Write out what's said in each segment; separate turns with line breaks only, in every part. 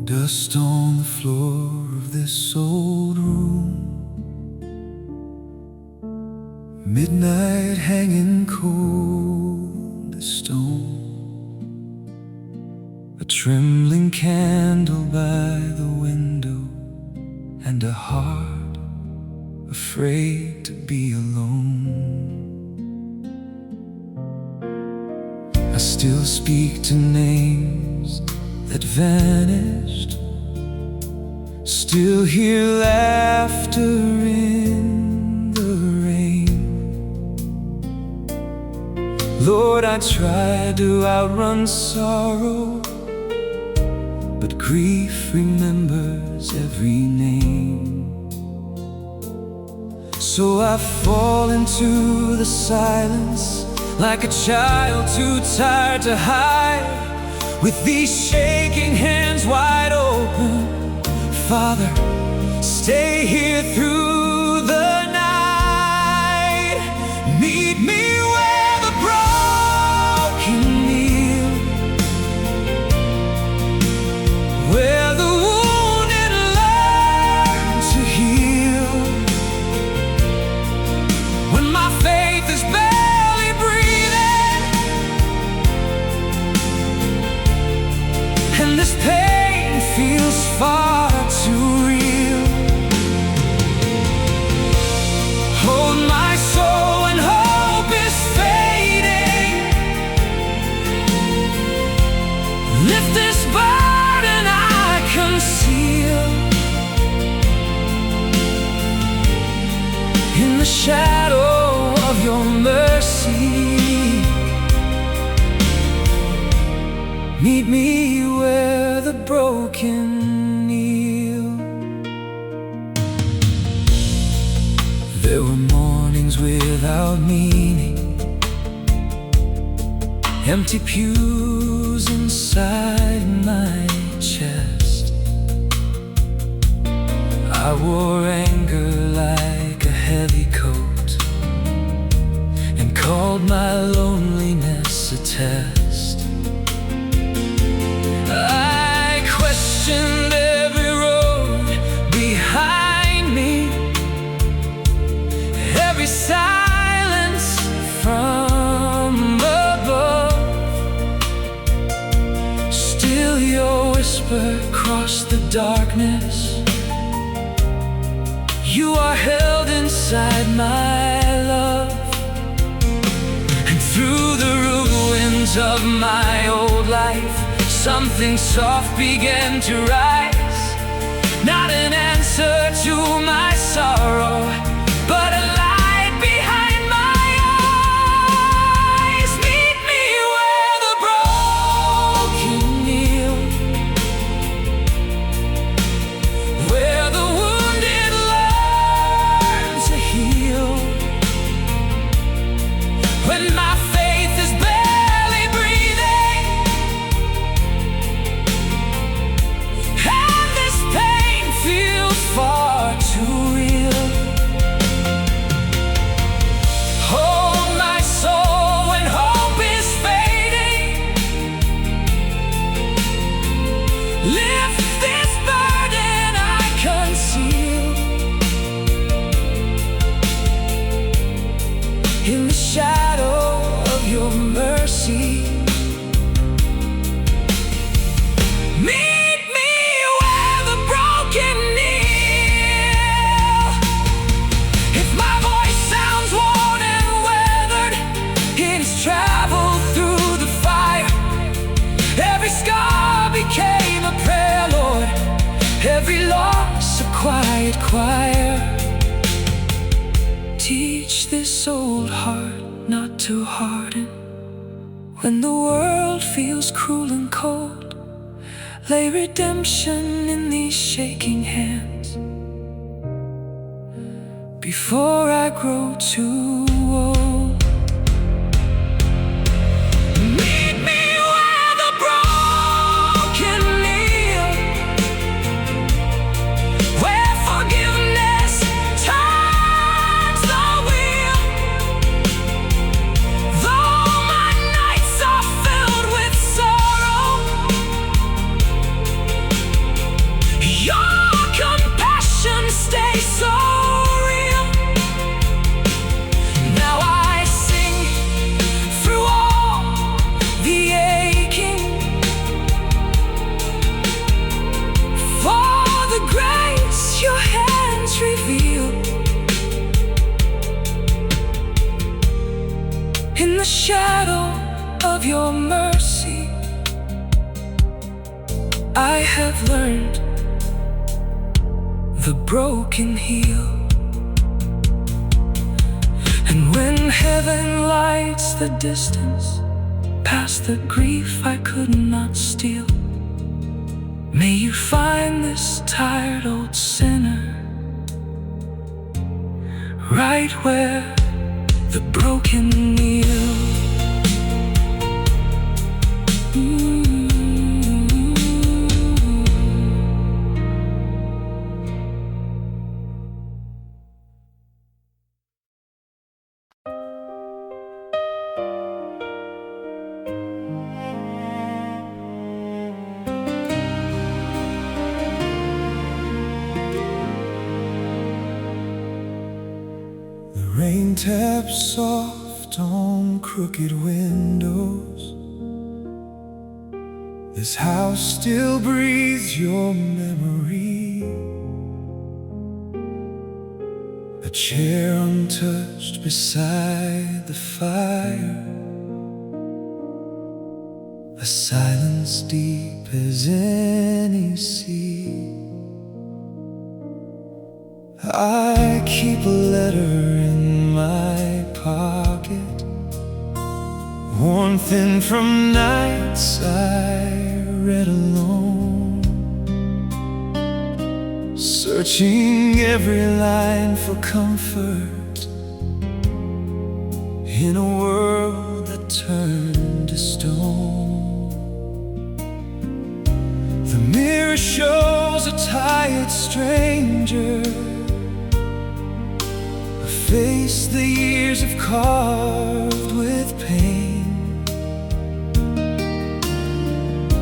Dust on the floor of this old room, midnight hanging cold as stone, a trembling candle by the window, and a heart afraid to be alone. I still speak to names that vanished, still hear laughter in the rain. Lord, I tried to outrun sorrow, but grief remembers every name. So I fall into the silence like a child too tired to hide, with these shaking hands wide open. Father, stay here through the night. Meet me where the broken kneel, where the wounded learn to heal. When my faith is barely breathing, and this pain feels far too real. Hold my soul when hope is fading. Lift this burden I conceal. In the shadow of your mercy, meet me where the broken kneel. There were mornings without meaning, empty pews inside my chest. I wore anger like a heavy coat, and called my loneliness a test. I questioned every road behind me, every silence from above. Still your whisper crossed the darkness. You are held inside my love. And through the ruins of my old life, something soft began to rise. Not an answer to my sorrow, but a light behind my eyes. Meet me where the broken kneel, where the wounded learn to heal. When my faith is barely breathing, and this pain feels far too real. Hold my soul when hope is fading. Lift this burden I conceal. In the shadow of your mercy, meet me where the broken kneel. If my voice sounds worn and weathered, it has traveled through the fire. Every scar became a prayer, Lord. Every loss a quiet choir. Teach this old heart not to harden when the world feels cruel and cold. Lay redemption in these shaking hands before I grow too old. Meet me where the broken kneel, where forgiveness turns the wheel. Though my nights are filled with sorrow, I have learned the broken heal. And when heaven lights the distance, past the grief I could not steal, may you find this tired old sinner right where the broken kneel.
Rain taps soft on crooked windows. This house still breathes your memory. A chair untouched beside the fire, a silence deep as any sea. I keep a letter in my pocket, worn thin from nights I read alone, searching every line for comfort in a world that turned to stone. The mirror shows a tired stranger, a face the years have carved with pain.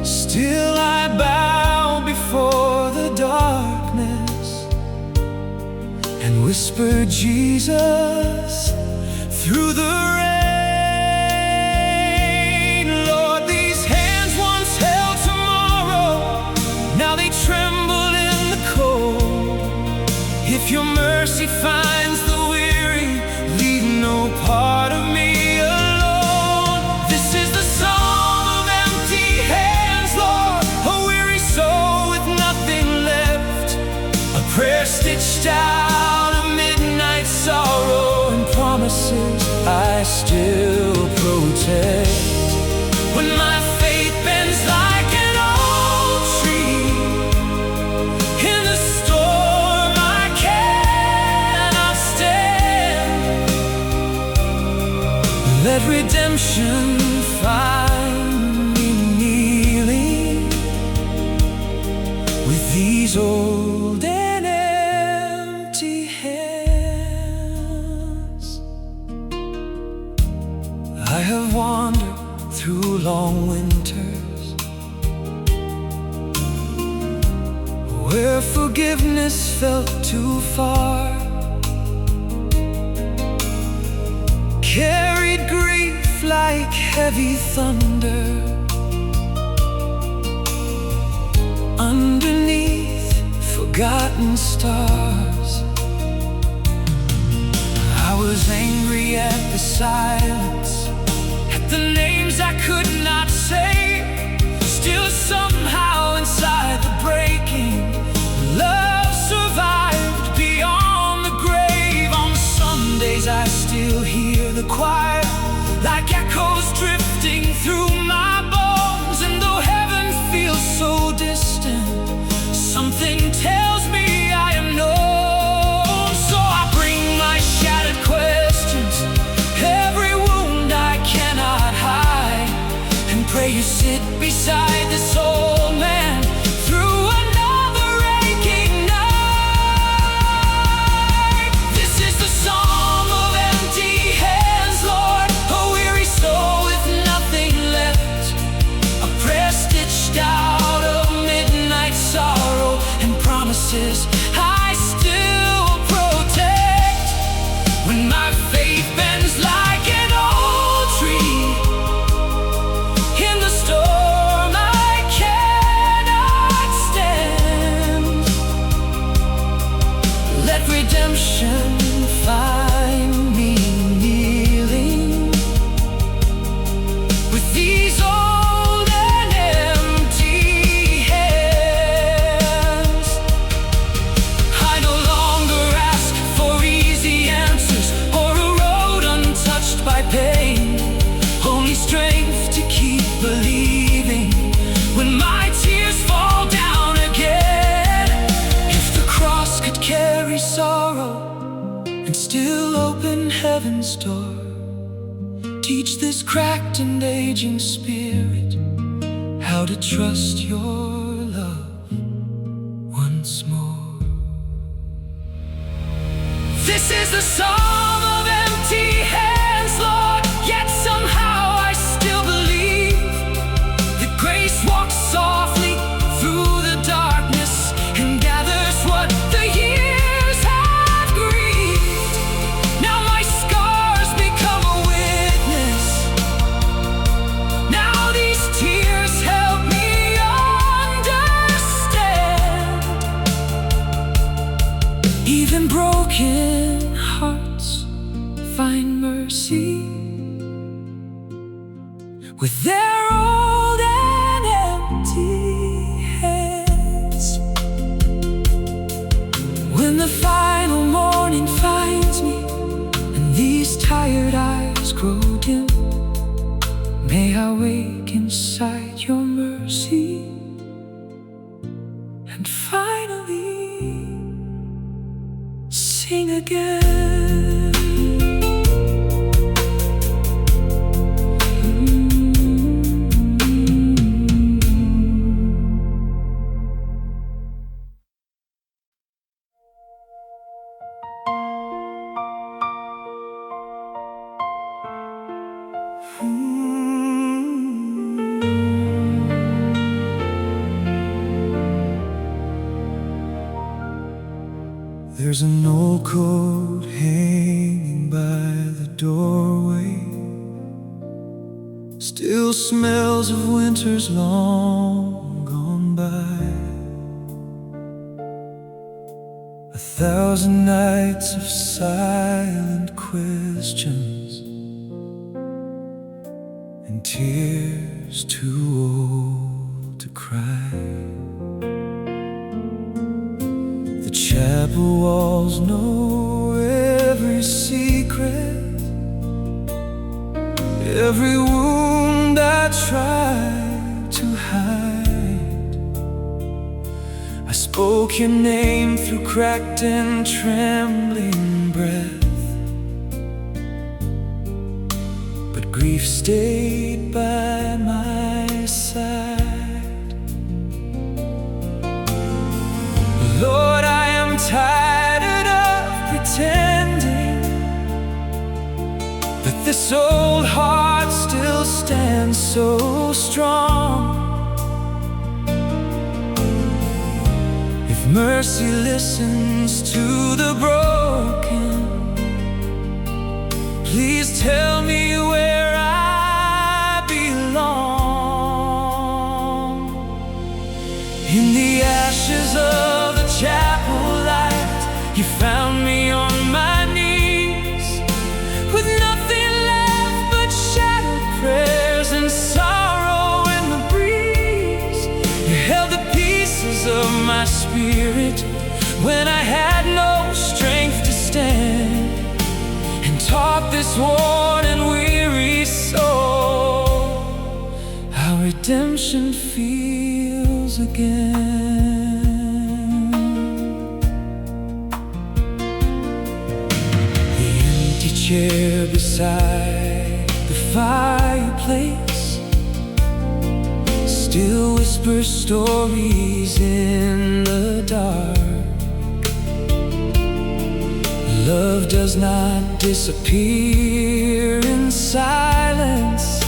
Still I bow before the darkness and whisper Jesus through the rain. Lord, these hands once held tomorrow, now they tremble in the cold. If your mercy finds the weary, leave no part of me alone. This is the song of empty hands, Lord, a weary soul with nothing left, a prayer stitched out of midnight sorrow and promises I still protect. When my faith bends like an old tree in the storm, I cannot stand. Let redemption find me kneeling with these old and empty hands. I have wandered through long winters where forgiveness felt too far, carried grief like heavy thunder underneath forgotten stars. I was angry at the silence, at the names I could not say. Still somehow inside the breaking, love survived beyond the grave. On Sundays I still hear the choir like echoes drifting through my bones. And though heaven feels so distant, something tells me I am known. So I bring my shattered questions, every wound I cannot hide, and heaven's door. Teach this cracked and aging spirit how to trust your love once more.
This is the song of empty hands, Lord, yet somehow I still believe that grace walks softly through the darkness and gathers what the years have grieved. Now my scars become a witness. Now these tears help me understand. Even broken hearts find mercy with their old and empty hands. When the final morning finds me and these tired eyes grow dim, may I wake inside your mercy and finally sing again.
There's an old coat hanging by the doorway, still smells of winters long gone by. 1,000 nights of silent questions and tears too old to cry. The chapel walls know every secret, every wound I tried to hide. I spoke your name through cracked and trembling breath, but grief stayed by my side. Lord, I am tired of pretending that this old heart still stands so strong. If mercy listens to the broken, please tell me where I belong. In the ashes of the chapel light, you found me on my knees, with nothing left but shattered prayers and sorrow in the breeze. You held the pieces of my spirit when I had no strength to stand, and taught this worn and weary soul how redemption feels again. Chair beside the fireplace still whispers stories in the dark. Love does not disappear in silence,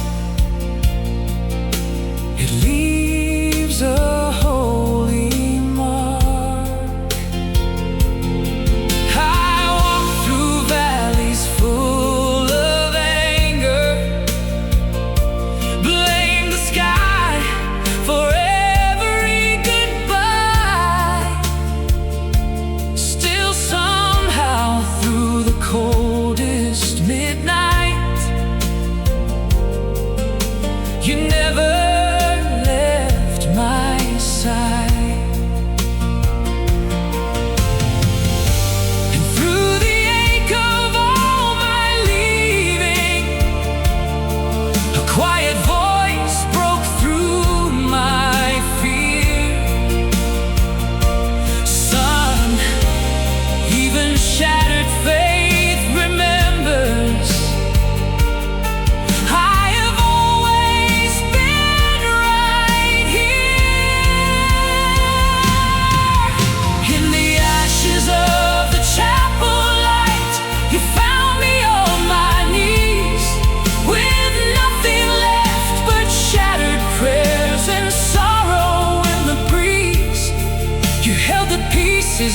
it leaves a holy mark. I walk through valleys full of anger, blame the sky for every goodbye. Still somehow through the coldest midnight,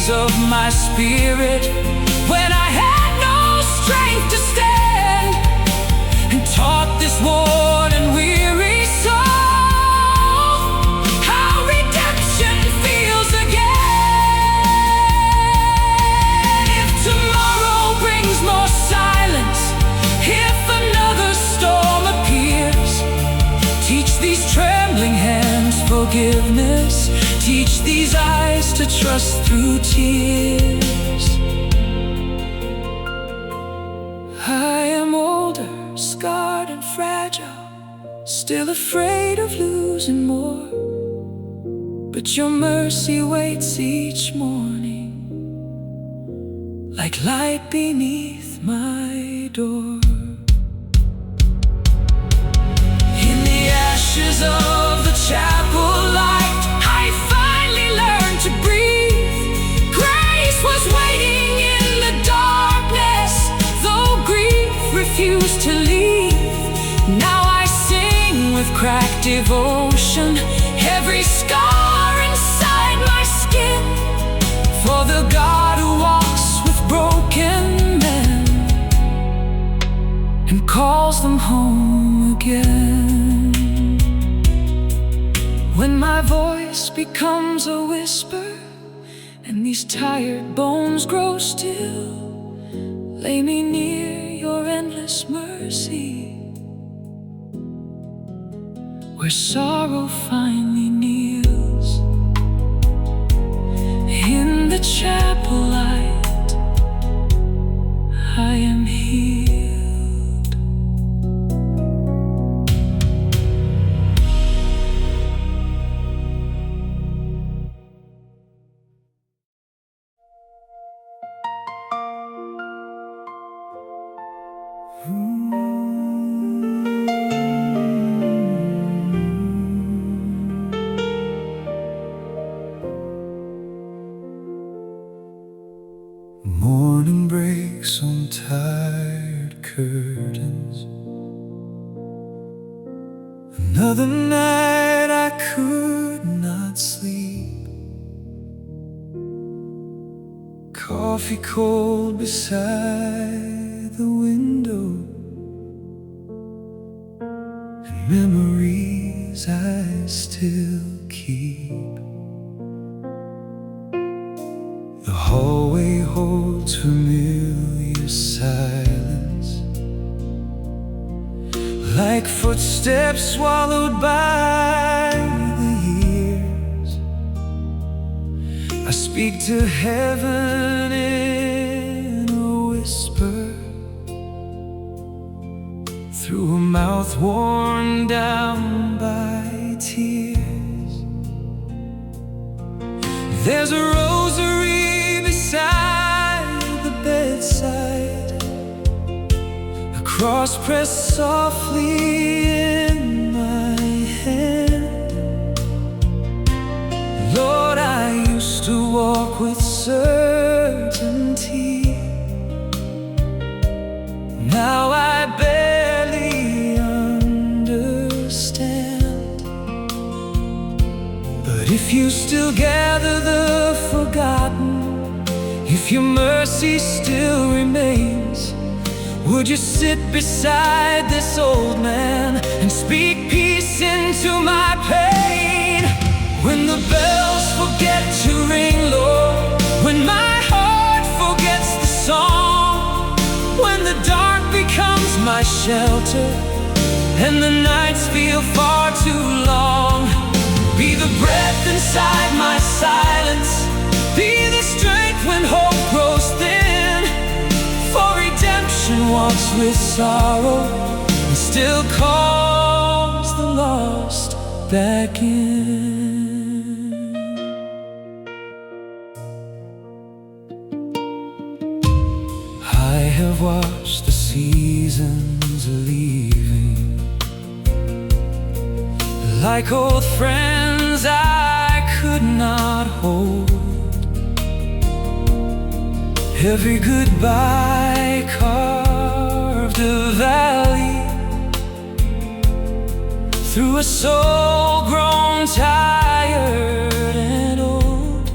days of my spirit, when I had no strength to stand, and taught this worn and weary soul how redemption feels again. If tomorrow brings more silence, if another storm appears, teach these trembling hands forgiveness, teach these eyes to trust through tears. I am older, scarred and fragile, still afraid of losing more, but your mercy waits each morning like light beneath my door. In the ashes of the chapel light, I finally learned to breathe. Grace was waiting in the darkness, though grief refused to leave. Now I sing with cracked devotion, every scar inside my skin, for the God who walks with broken men and calls them home again. When my voice becomes a whisper and these tired bones grow still, lay me near your endless mercy, where sorrow finally kneels. In the chapel light, I am healed.
Morning breaks on tired curtains. Another night I could not sleep. Coffee cold beside the window, and memories I still keep. The hallway holds familiar silence, like footsteps swallowed by the years. I speak to heaven in a whisper, through a mouth worn down by tears. There's a rosary beside the bedside, a cross pressed softly in my hand. Lord, I used to walk with certainty, now I barely understand. But if you still gather the forgotten, if your mercy still remains, would you sit beside this old man and speak peace into my pain? When the bells forget to ring, Lord, when my heart forgets the song, when the dark becomes my shelter and the nights feel far too long, be the breath inside my silence, be the strength when hope grows thin, for redemption walks with sorrow and still calls the lost back in. I have watched the seasons leaving, like old friends I could not hold. Every goodbye carved a valley through a soul grown tired and old.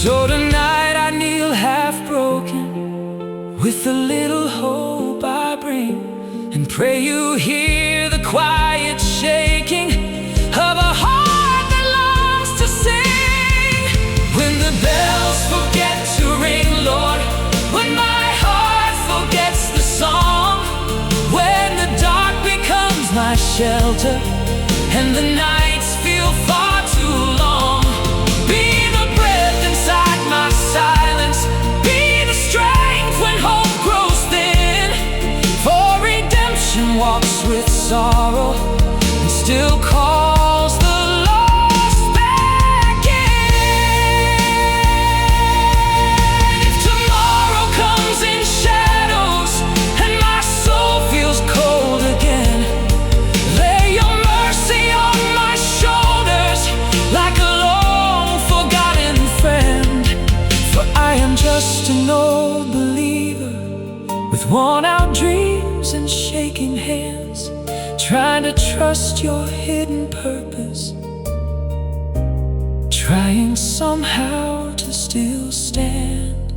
So tonight I kneel half broken, with the little hope I bring, and pray you hear the quiet shaking of a heart that longs to sing. When the bells forget to ring, Lord, when my heart forgets the song, when the dark becomes my shelter and the nights feel far too long, be the breath inside my silence, be the strength when hope grows thin. For redemption walks with sorrow and still calls the lost back in. If tomorrow comes in shadows and my soul feels cold again, lay your mercy on my shoulders like a long forgotten friend. For I am just an old believer with worn out dreams and shaking hands, trying to trust your hidden purpose, trying somehow to still stand.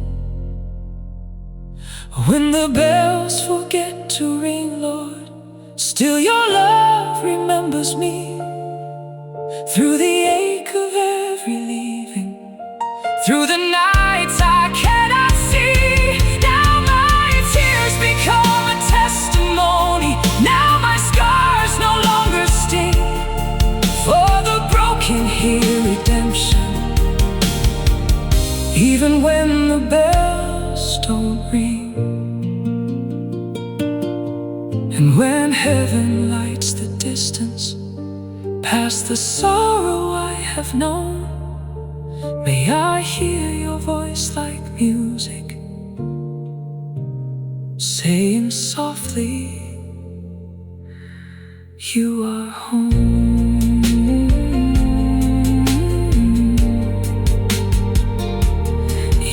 When the bells forget to ring, Lord, still your love remembers me, through the ache of every leaving, through the nights I cannot see. Now my tears become a testimony, now my scars no longer sting. For the broken hear redemption, even when the bells don't ring. And when heaven lights the distance, past the sorrow I have known, may I hear your voice like music, saying softly, you are home.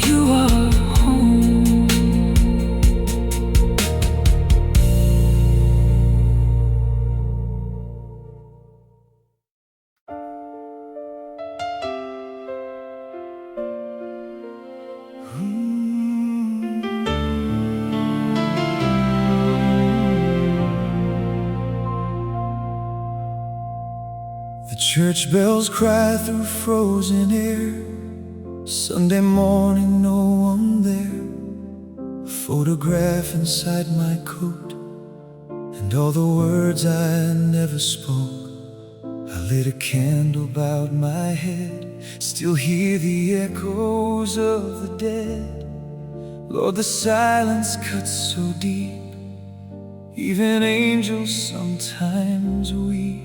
You are home.
The church bells cry through frozen air. Sunday morning, no one there. A photograph inside my coat, and all the words I never spoke. I lit a candle about my head, still hear the echoes of the dead. Lord, the silence cuts so deep, even angels sometimes weep.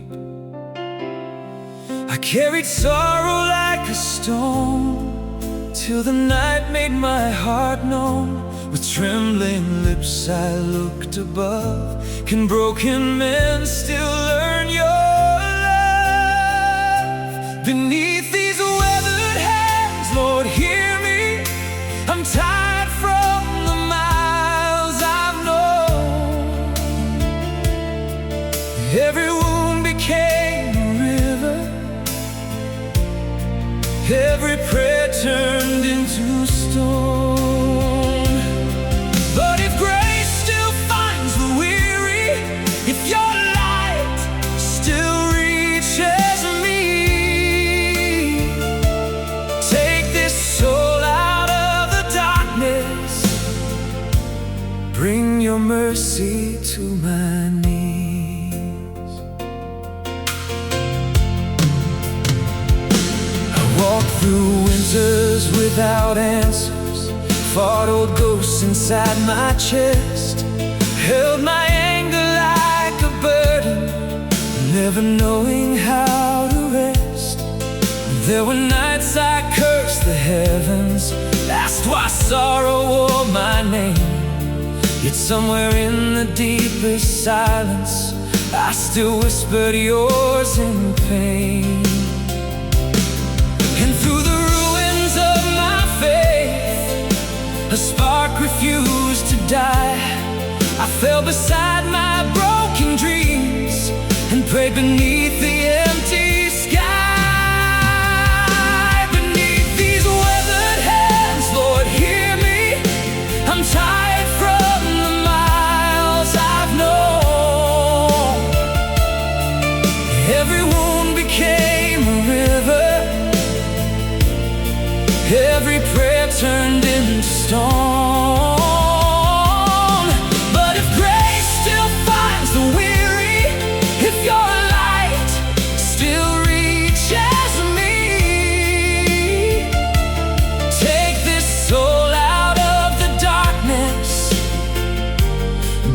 I carried sorrow like a stone, till the night made my heart known. With trembling lips I looked above. Can broken men still learn your love? Beneath these weathered hands, Lord, hear me. I'm tired from the miles I've known. Every wound became a river, every prayer turned into stone. But if grace still finds the weary, if your light still reaches me, take this soul out of the darkness, bring your mercy to my knees. I walked through winters without answers, fought old ghosts inside my chest, held my anger like a burden, never knowing how to rest. There were nights I cursed the heavens, asked why sorrow wore my name. Yet somewhere in the deepest silence, I still whispered yours in pain. And through the ruins of my faith, a spark refused to die. I fell beside my broken dreams and prayed beneath the empty sky. Beneath these weathered
every prayer turned into stone. But if grace still finds the weary, if your light still reaches me, take this soul out of the darkness,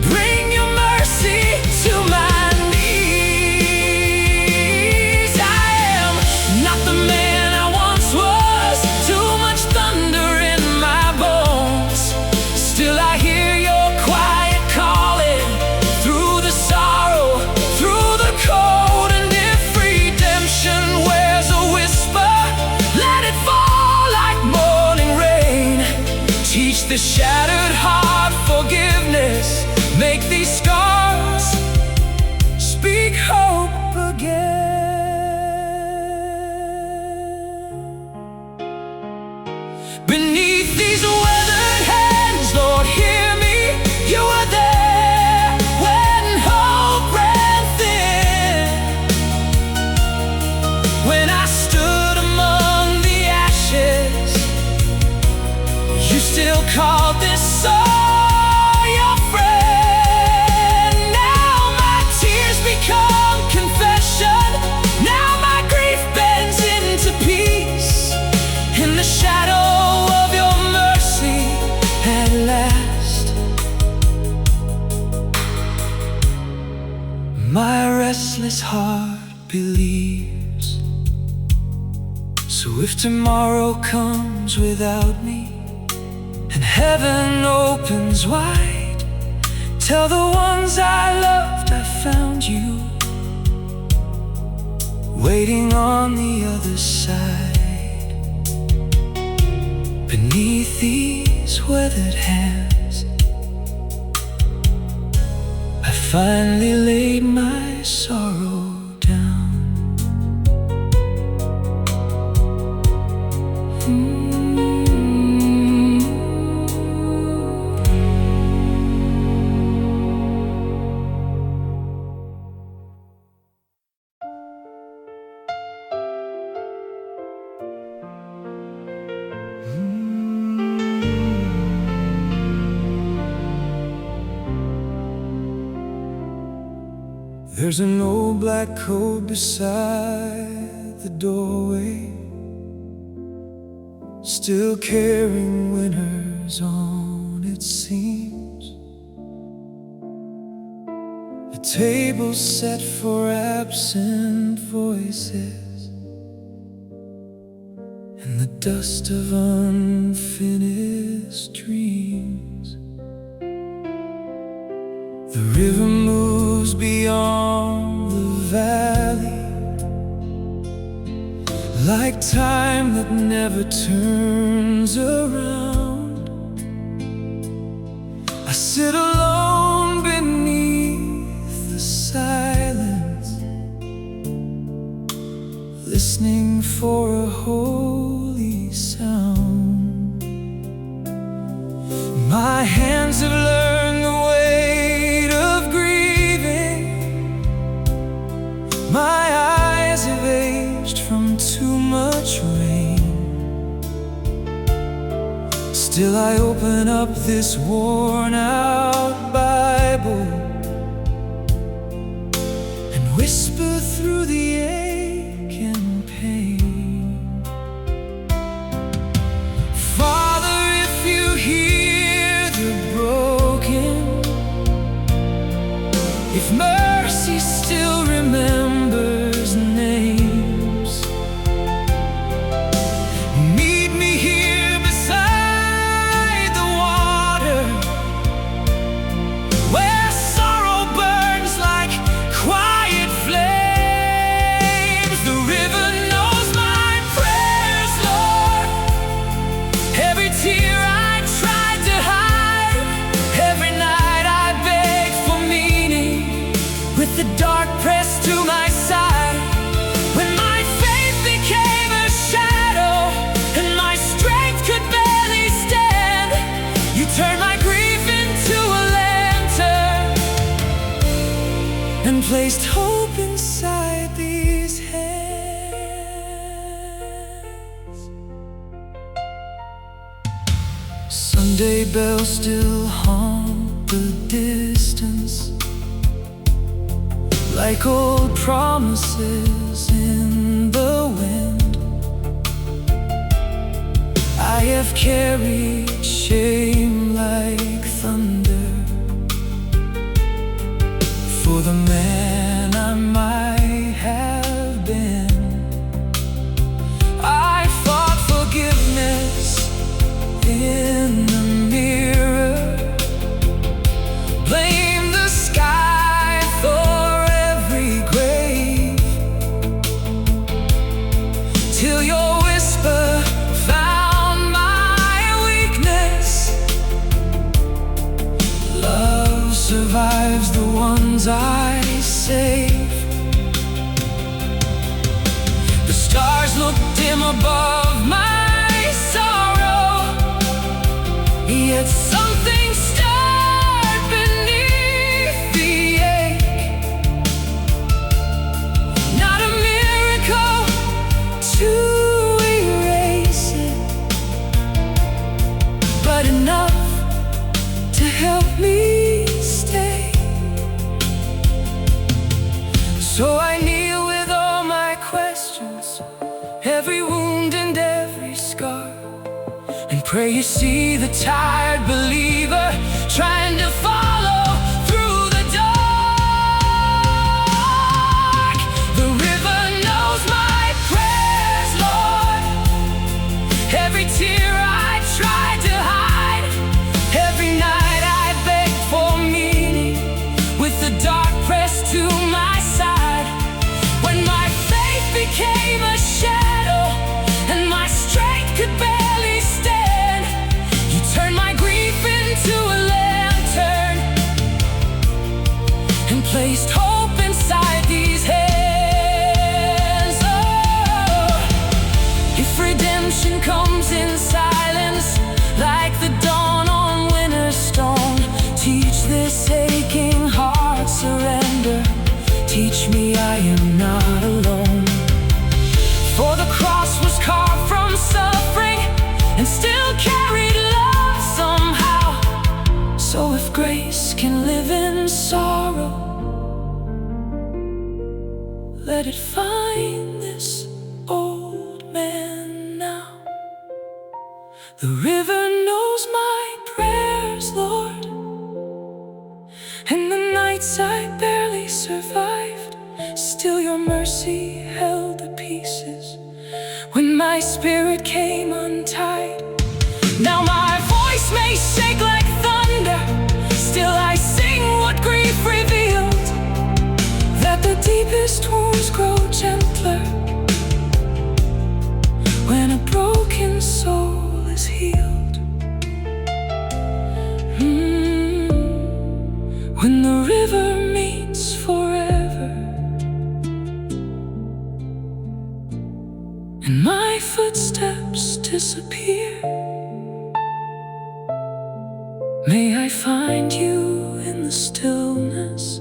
bring your mercy to my knees. I am not the man I once was, too much thunder in my bones. Still I hear your quiet calling, through the sorrow, through the cold. And if redemption wears a whisper, let it fall like morning rain. Teach the shattered heart forgiveness, make these scars speak hope again. Beneath these weathered hands, Lord, hear me. You were there when hope ran thin, when I stood among the ashes. You still called this soul your friend. Now my tears become confession, now my grief bends into peace, in the shadow of your mercy at last. My restless heart believes. So if tomorrow comes without me, and heaven opens wide, tell the ones I loved I found you, waiting on the other side. Beneath these weathered hands, I finally laid my sorrow down. There's an old black coat beside the doorway, still carrying winners on its seams. A table set for absent voices, and the dust of unfinished dreams. The river moves beyond the valley, like time that never turns around. I sit alone beneath the silence, listening for a holy sound. My hands have learned the weight of grieving, my eyes have aged from too much rain. Still I open up this worn-out Bible and whisper through the ache and pain. Father, if you hear the broken, if mercy still remembers names, meet me here beside the water, where sorrow burns like quiet flames. The river knows my prayers, Lord, every tear I tried to hide, every night I begged for meaning, with the dark pressed to my side. When my faith became a shadow and my strength could barely stand, you turned my grief into a lantern and placed hope inside these hands. Sunday bells still haunt the distance, like old promises in the wind. I have carried shame like thunder for the man I might have been. I fought forgiveness in the mirror, blame the sky for every grave, till your whisper found my weakness. Love survives the ones I save. The stars look dim above my sorrow, yet something stirred beneath the ache. Not a miracle to erase it, but enough to help me stay. So I kneel with all my questions, every wound and every scar, and pray you see the tired believer trying to follow through the dark. The river knows my prayers, Lord. Every tear I tried to hide, every night I begged for meaning, with the dark pressed to my side. When my faith became a shadow and my strength could barely stand, you turned my grief into a lantern and placed hope inside these hands. Oh, if redemption comes in silence, like the dawn on winter's stone, teach this aching heart surrender. Teach me I am not alone. For the cross was carved from suffering and still carried love somehow. So if grace can live in sorrow, let it find this old man now. The river knows my prayers, Lord, and the nights I barely survived, still your mercy held the pieces when my spirit came untied. Now my voice may shake like thunder, still I sing what grief revealed, that the deepest wounds grow gentler when a broken soul is healed. When the river meets forever and my footsteps disappear, may I find you in the stillness,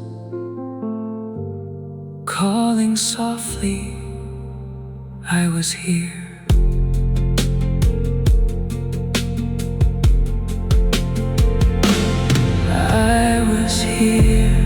calling softly, I was here. I was here.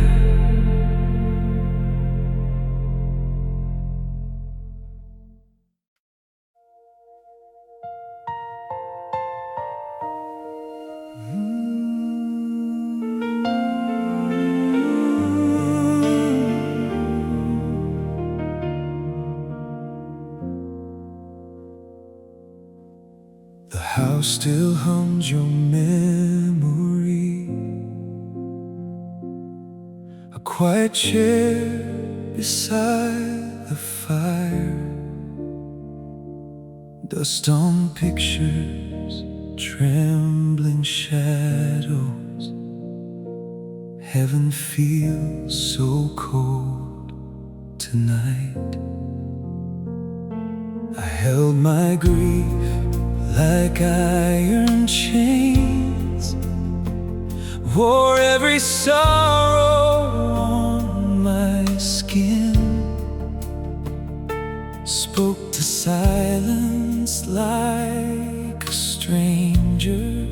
The house still hums your memory, a quiet chair beside the fire, dust on pictures, trembling shadows. Heaven feels so cold tonight. I held my grief like iron chains, wore every sorrow on my skin, spoke to silence like a stranger,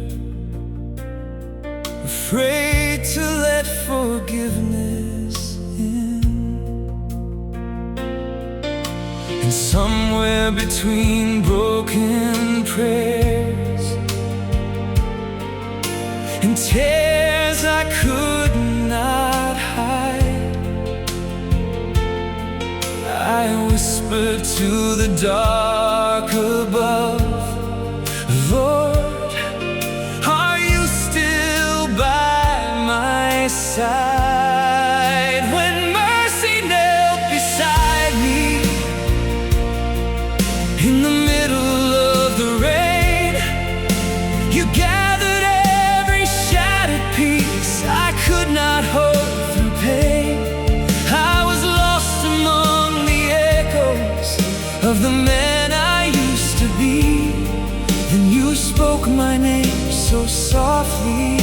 somewhere between broken prayers and tears I could not hide, I whispered to the dark above, Lord, are you still by my side? When mercy knelt beside me in the middle of the rain, you gathered every shattered piece I could not hold through pain. I was lost among the echoes of the man I used to be. Then you spoke my name so softly.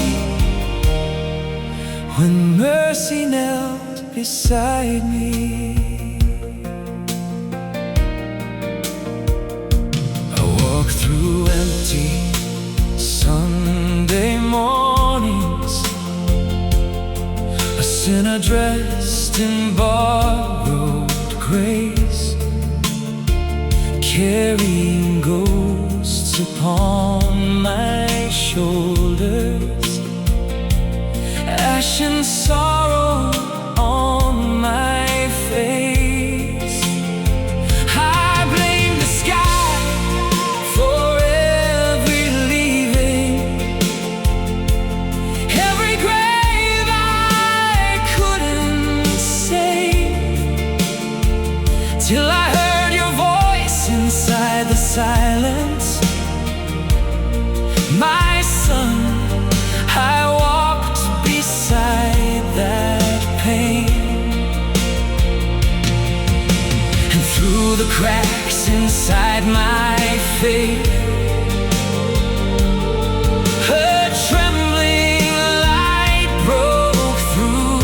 When mercy knelt beside me, I walked through empty Sunday mornings, a sinner dressed in borrowed grace, carrying ghosts upon my shoulders, ash and sorrow on my face. I blame the sky for every leaving, every grave I couldn't save, till I heard your voice inside the silence. My son, I walked beside that pain, and through the cracks inside my faith, a trembling light broke through.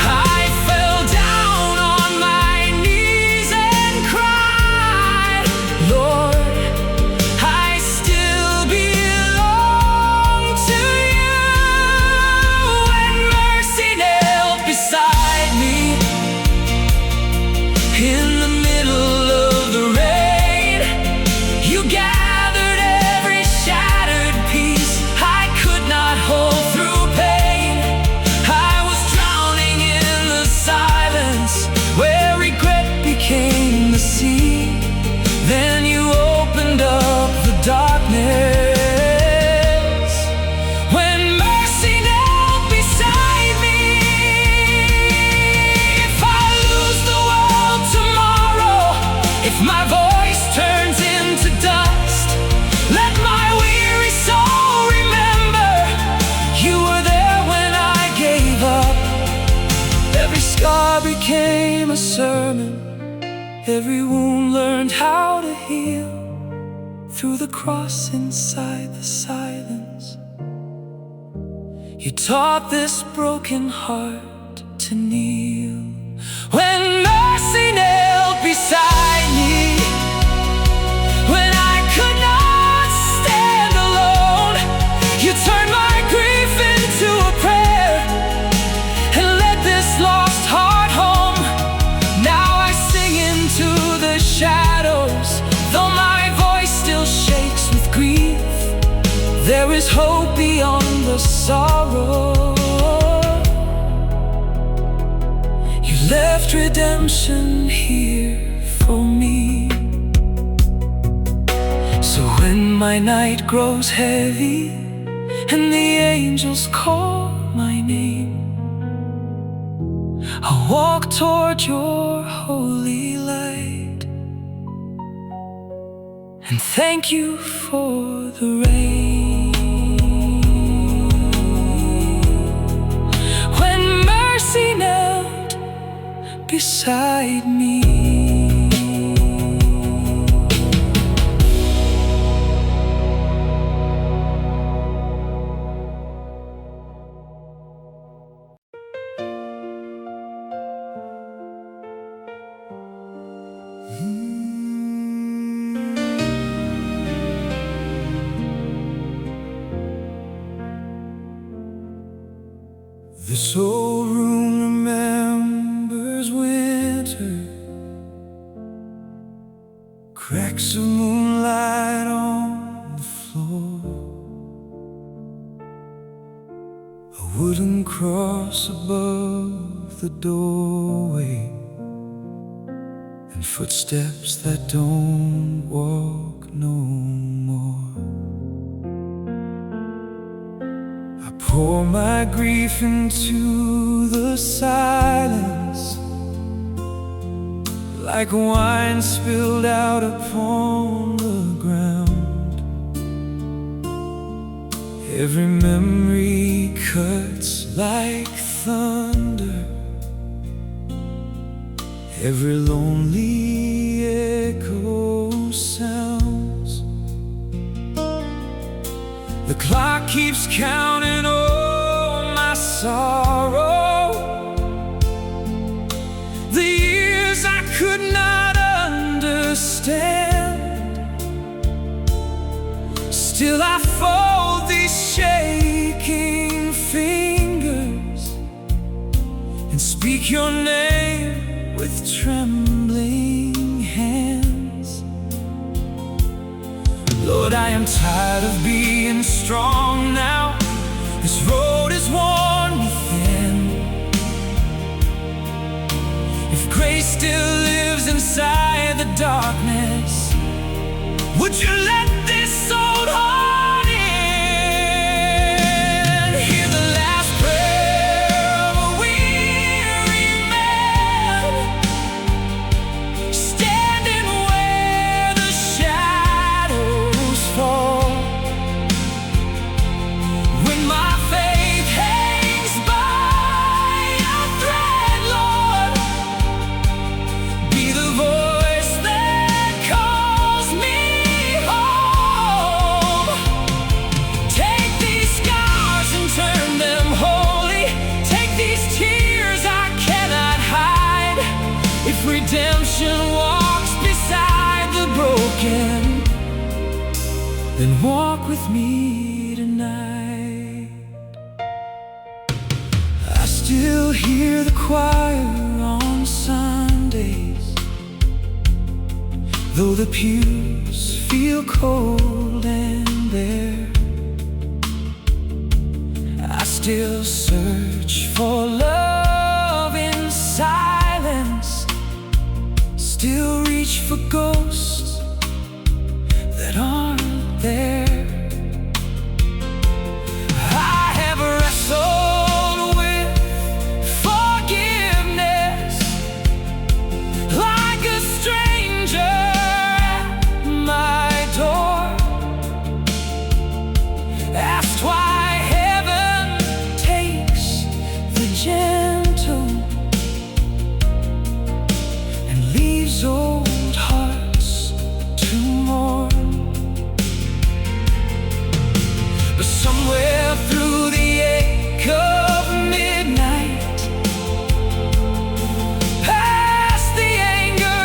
I fell down on my knees and cried, Lord, I still belong to you. When mercy knelt beside me in the middle of the rain, you gathered every shattered piece I could not hold through pain. I was drowning in the silence where regret became the sea. Then you opened up the darkness. When mercy knelt beside me, if I lose the world tomorrow, if my voice turns into dust, let my weary soul remember you were there when I gave up. Every scar became a sermon, every wound learned how to heal. Through the cross inside the silence, you taught this broken heart to kneel. When mercy knelt beside me, when I could not stand alone, you turned my grief into a prayer and led this lost heart home. Now I sing into the shadows, though my voice still shakes with grief. There is hope beyond the sorrow. You left redemption here for me. So when my night grows heavy and the angels call my name, I'll walk toward your holy light and thank you for the rain. When mercy knelt beside me, this old room remembers winter streaks of moonlight on the floor, a wooden cross above the doorway, and footsteps that don't walk no more. I pour my grief into the silence, like wine spilled out upon the ground. Every memory cuts like thunder, every lonely echo sounds. The clock keeps counting all my sorrow, the years I could not understand. Still I fold these shaking fingers and speak your name with trembling hands. Lord, I am tired of being strong now. This road has worn me thin. If grace still lives inside the darkness, would you let this old heart in? Hear the last prayer of a weary man, standing where the shadows fall. When my faith hangs by a thread, Lord, be the voice that calls me home. Take these scars and turn them holy. Take these tears I cannot hide. If redemption walks beside the broken, then walk with me tonight. I still hear the choir on Sundays, though the pews feel cold and bare. I still search for love in silence, still reach for ghosts that aren't there. I have wrestled with forgiveness like a stranger at my door. Asked why heaven takes the gentle and leaves old hearts to mourn. But somewhere through the ache of midnight, past the anger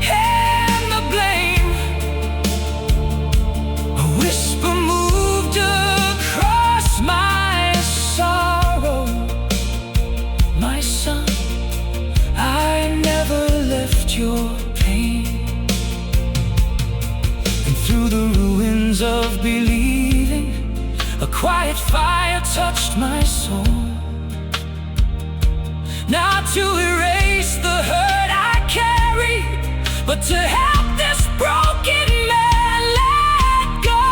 and the blame, a whisper moved across my sorrow. My son, I never left your pain. And through the ruins of believing, a quiet fire touched my soul. Not to erase the hurt I carry, but to help this broken man let go.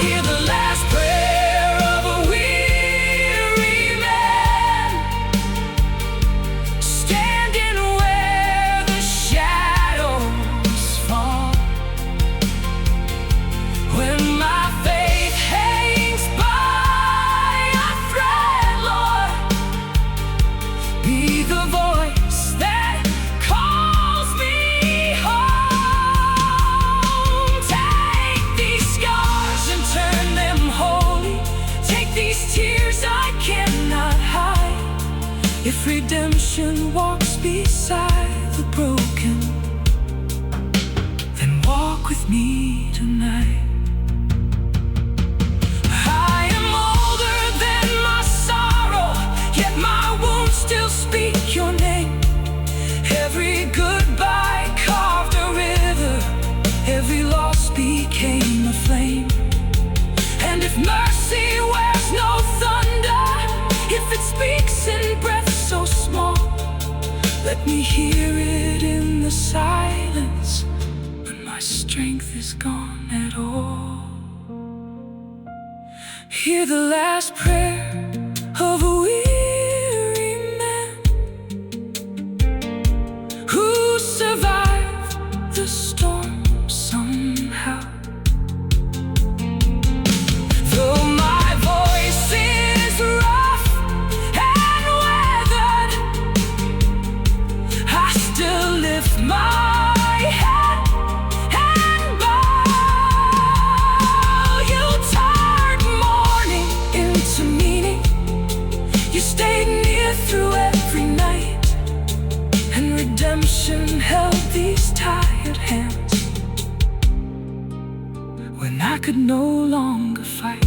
Hear the last prayer of a weary man, standing where the shadows fall. When my faith hangs by a thread, Lord, be the voice that calls me home. Take these scars and turn them holy. Take these tears I cannot hide. If redemption walks beside the broken, then walk with me tonight. I am older than my sorrow, yet my wounds still speak your name. Every goodbye
is gone at all. Hear the last prayer of a weary man who survived the storm somehow. Though my voice is rough and weathered, I still lift my head and bow. You turned mourning into meaning. You stayed near through every night, and redemption held these tired hands when I could no longer fight.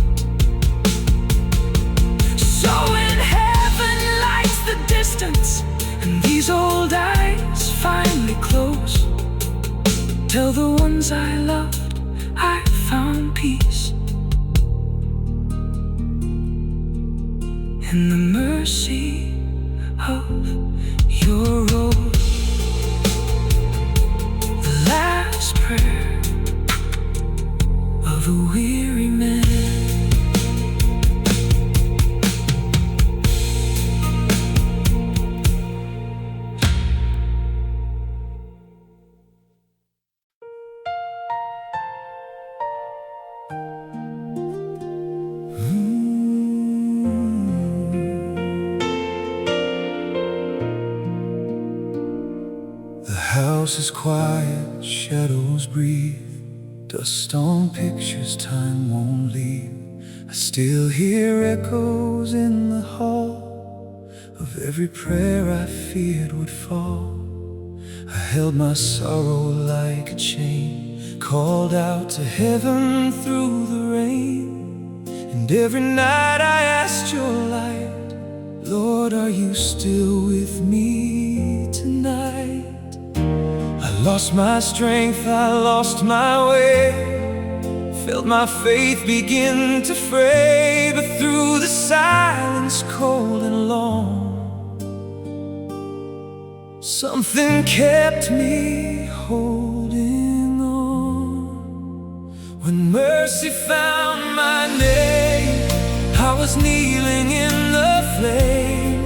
So when heaven lights the distance and these old eyes finally close, tell the ones I loved I found peace in the mercy of your rose. The last prayer of a weary man.
The house is quiet, shadows breathe, dust on pictures time won't leave. I still hear echoes in the hall of every prayer I feared would fall. I held my sorrow like a chain, called out to heaven through the rain. And every night I asked your light, Lord, are you still with me tonight? I lost my strength, I lost my way, felt my faith begin to fray. But through the silence cold and long, something kept me holding on. When mercy found my name, I was kneeling in the flame,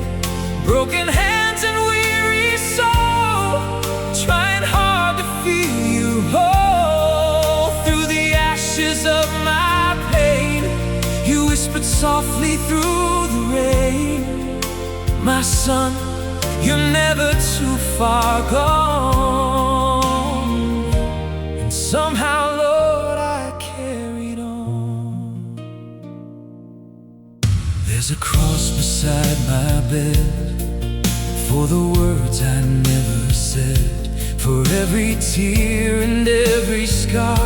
broken hands and weary soul, trying hard to feel you whole. Through the ashes of my pain, you whispered softly through the rain, my son, you're never too far gone. And somehow, Lord, I carried on. There's a cross beside my bed for the words I never said, for every tear and every scar.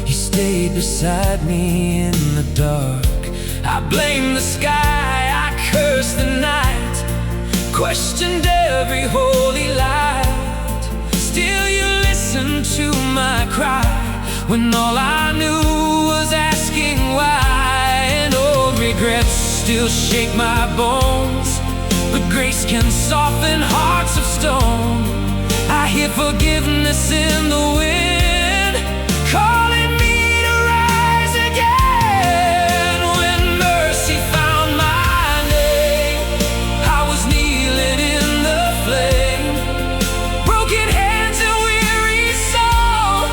You stayed beside me in the dark. I blame the sky, I cursed the night, questioned every holy light. Still you listened to my cry when all I knew was asking why. And old regrets still shake my bones, but grace can soften hearts of stone. I hear forgiveness in the wind, calling me to rise again. When mercy found my name, I was kneeling in the flame, broken hands and weary soul,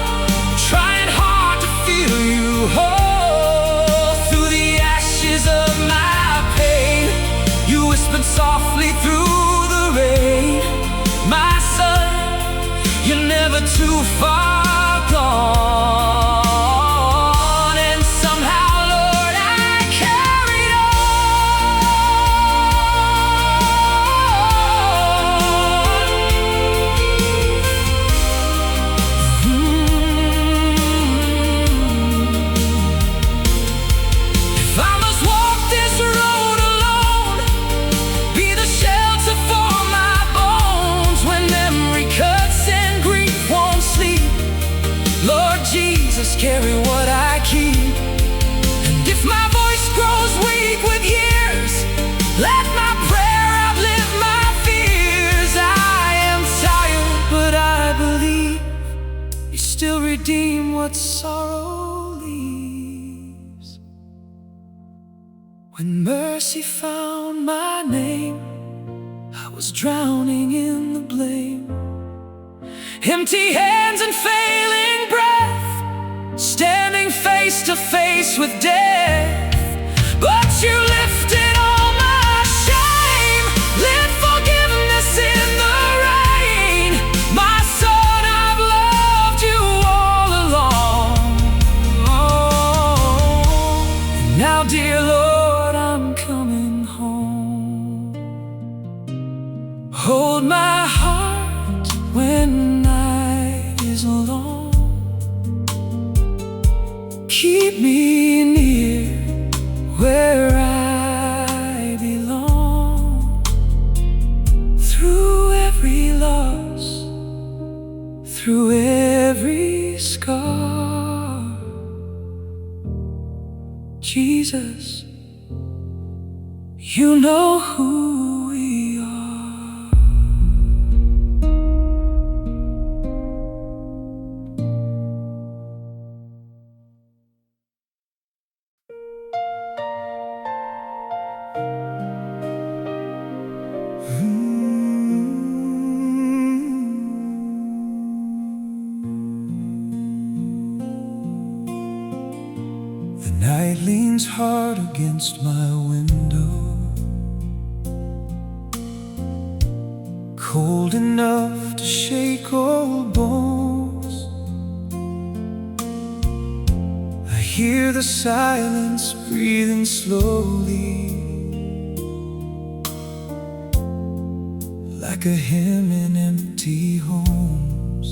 trying hard to feel you whole. Through the ashes of my pain, you whispered softly through the rain, my son, you're never too far gone. And somehow, Lord, I carried If I must walk this road alone, be the shelter for my bones when memory cuts and grief won't sleep, Lord Jesus, carry what I keep. And if my voice grows weak with years, let my prayer outlive my fears. I am tired, but I believe you still redeem what sorrow leaves. When mercy found my name, I was drowning in the blame. Empty hands and failing breath, standing face to face with death. But you lifted all my shame, lit forgiveness in the rain. My son, I've loved you all along. And now, dear Lord, I'm coming home. Hold my heart when night is long. Keep me near where I belong. Through every loss, through every scar, Jesus, you know who we are. The night leans hard against my window, cold enough to shake old bones. I hear the silence breathing slowly, like a hymn in empty homes.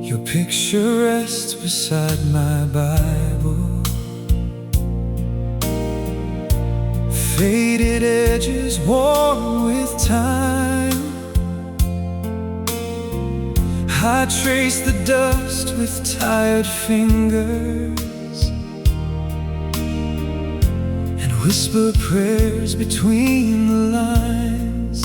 Your picture rests beside my Bible, faded edges worn with time. I trace the dust with tired fingers and whisper prayers between the lines.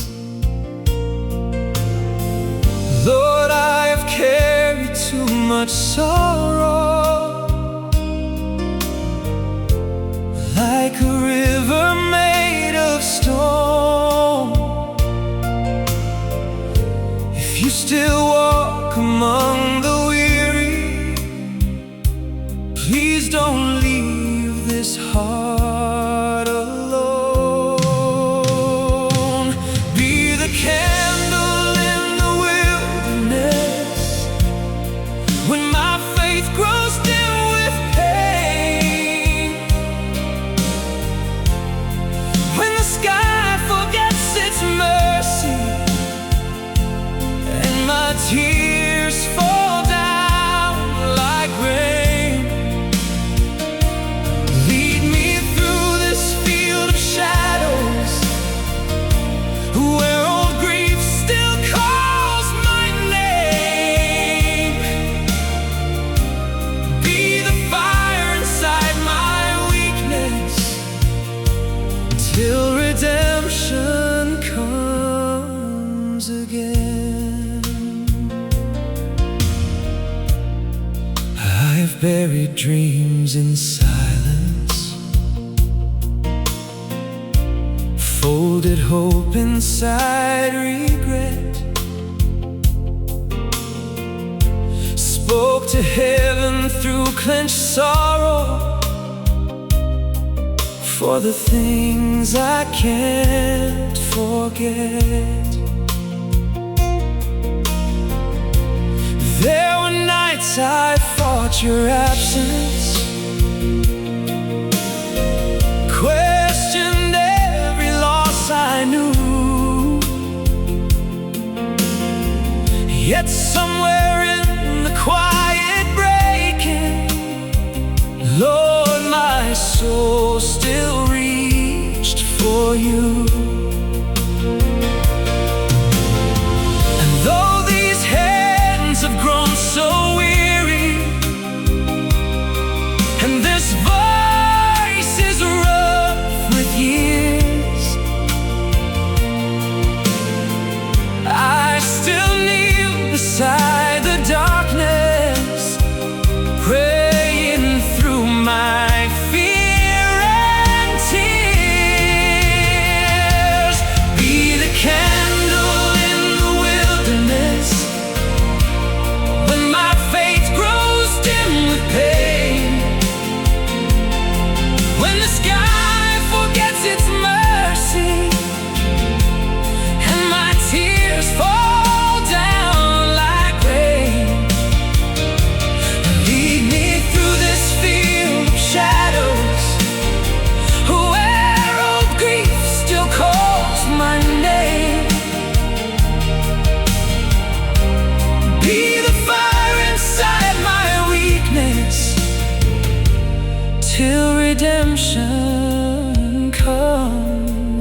Lord, I've carried too much sorrow, like a river made of stone. If you still walk among the weary, please don't leave this heart alone. Be the candle in the wilderness when my faith grows dim with pain. When the sky forgets its mercy and my tears fall down like rain, lead me through this field of shadows where old grief still calls my name. Be the fire inside my weakness till redemption comes again. I've buried dreams in silence, folded hope inside regret, spoke to heaven through clenched sorrow for the things I can't forget. There were nights I fought your absence, questioned every loss I knew. Yet somewhere in the quiet breaking, Lord, my soul still reached for you. And though these hands have grown so weary, and this voice is rough with years, I still kneel beside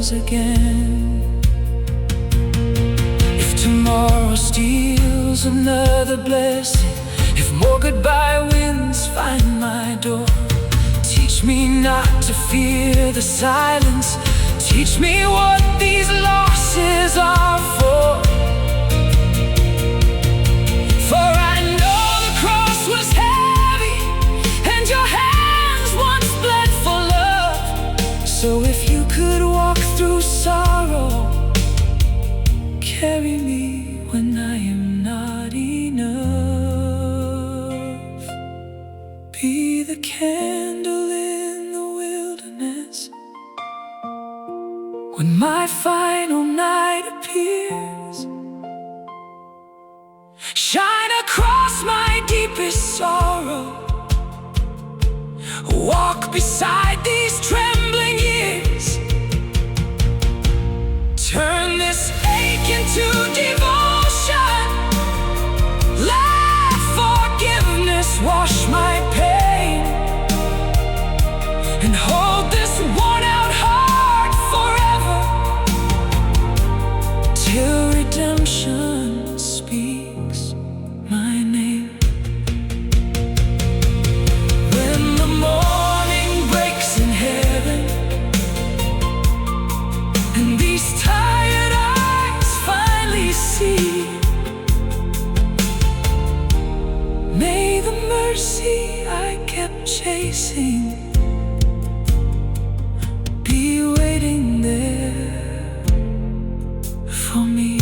rose again. If tomorrow steals another blessing, if more goodbye winds find my door, teach me not to fear the silence. Teach me what these losses are for. For I know the cross was heavy, and your hands once bled for love. So if you could walk through sorrow, carry me when I am not enough. Be the candle in the wilderness when my final night appears. Shine across my deepest sorrow. Walk beside these trembling years. Turn this ache into devotion. Let forgiveness wash my pain, and hold this worn-out heart forever, till redemption speaks my name. When the morning breaks in heaven, and these tired eyes finally see, may the mercy I kept chasing be waiting there for me.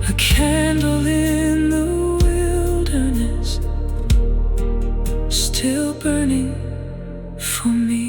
A candle in the wilderness, still burning for me.